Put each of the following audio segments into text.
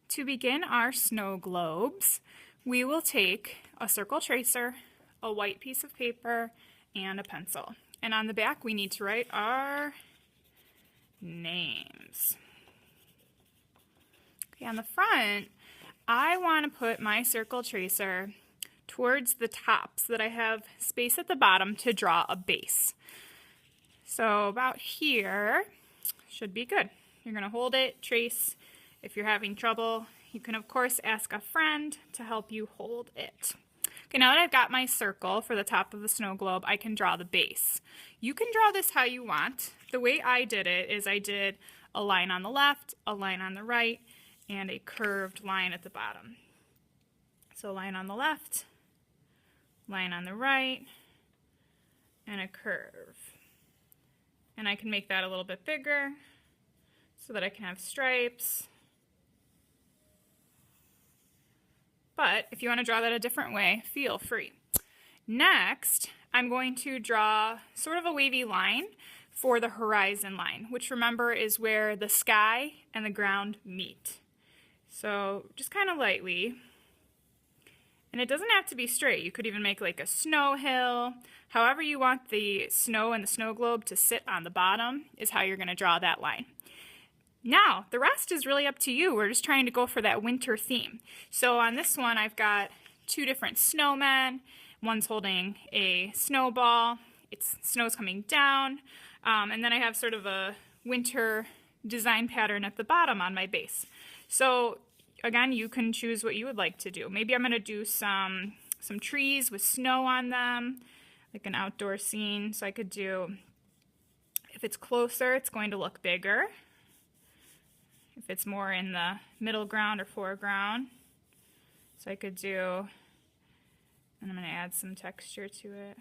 To begin our snow globes, we will take a circle tracer, a white piece of paper, and a pencil. And on the back, we need to write our names. Okay, on the front, I want to put my circle tracer towards the top so that I have space at the bottom to draw a base. So about here should be good. You're going to hold it, trace. If you're having trouble, you can of course ask a friend to help you hold it. Okay, now that I've got my circle for the top of the snow globe, I can draw the base. You can draw this how you want. The way I did it is I did a line on the left, a line on the right, and a curved line at the bottom. So a line on the left, line on the right, and a curve. And I can make that a little bit bigger so that I can have stripes. But if you want to draw that a different way, feel free. Next, I'm going to draw sort of a wavy line for the horizon line, which remember is where the sky and the ground meet. So just kind of lightly. And it doesn't have to be straight. You could even make like a snow hill. However you want the snow and the snow globe to sit on the bottom is how you're going to draw that line. Now, the rest is really up to you. We're just trying to go for that winter theme. So on this one, I've got two different snowmen. One's holding a snowball. Snow's coming down. And then I have sort of a winter design pattern at the bottom on my base. So again, you can choose what you would like to do. Maybe I'm going to do some trees with snow on them, like an outdoor scene. So I could do, if it's closer, it's going to look bigger. If it's more in the middle ground or foreground. So I could do, and I'm going to add some texture to it.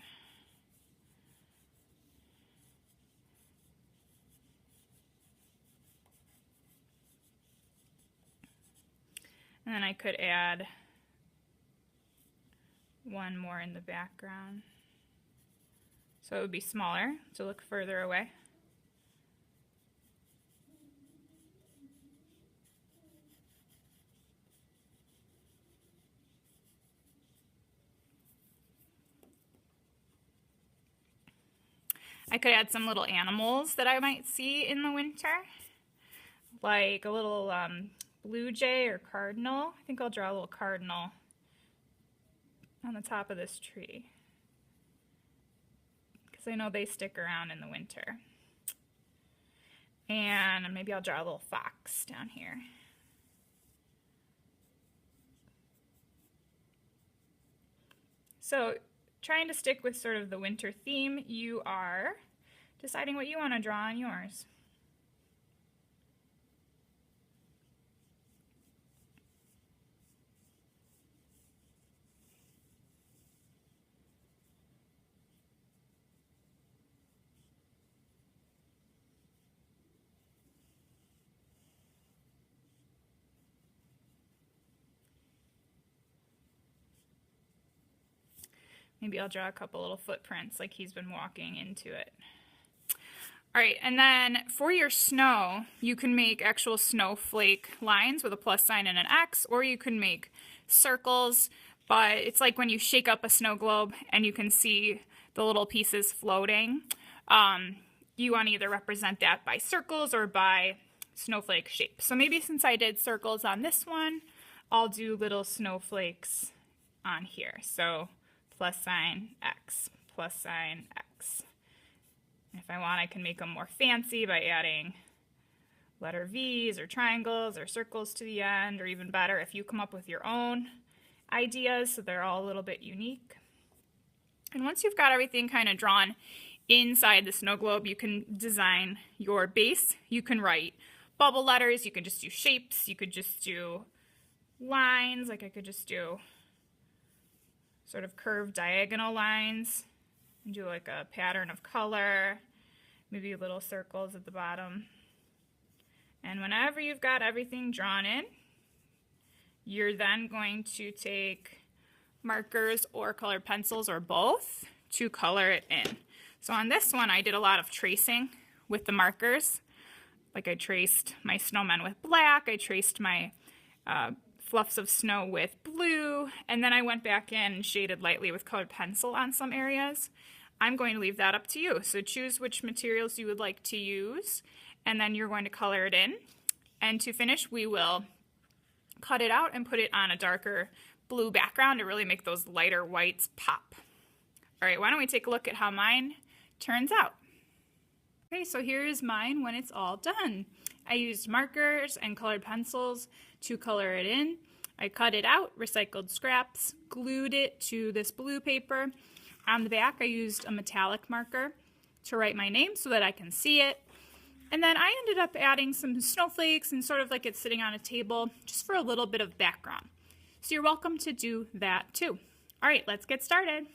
And then I could add one more in the background. So it would be smaller to look further away. I could add some little animals that I might see in the winter, like a little blue jay or cardinal. I think I'll draw a little cardinal on the top of this tree because I know they stick around in the winter. And maybe I'll draw a little fox down here. So trying to stick with sort of the winter theme, you are deciding what you want to draw on yours. Maybe I'll draw a couple little footprints like he's been walking into it. All right, and then for your snow, you can make actual snowflake lines with a plus sign and an X, or you can make circles, but it's like when you shake up a snow globe and you can see the little pieces floating. You want to either represent that by circles or by snowflake shape. So maybe since I did circles on this one, I'll do little snowflakes on here. So plus sign X, plus sign X. If I want, I can make them more fancy by adding letter V's or triangles or circles to the end, or even better, if you come up with your own ideas so they're all a little bit unique. And once you've got everything kind of drawn inside the snow globe, you can design your base. You can write bubble letters, you can just do shapes, you could just do lines, like I could just do sort of curved diagonal lines and do like a pattern of color, maybe little circles at the bottom. And whenever you've got everything drawn in, you're then going to take markers or colored pencils or both to color it in. So on this one, I did a lot of tracing with the markers. Like I traced my snowman with black, I traced my fluffs of snow with blue, and then I went back in and shaded lightly with colored pencil on some areas. I'm going to leave that up to you. So choose which materials you would like to use, and then you're going to color it in. And to finish, we will cut it out and put it on a darker blue background to really make those lighter whites pop. All right, why don't we take a look at how mine turns out. Okay, so here's mine when it's all done. I used markers and colored pencils to color it in. I cut it out, recycled scraps, glued it to this blue paper. On the back, I used a metallic marker to write my name so that I can see it. And then I ended up adding some snowflakes and sort of like it's sitting on a table just for a little bit of background. So you're welcome to do that too. All right, let's get started.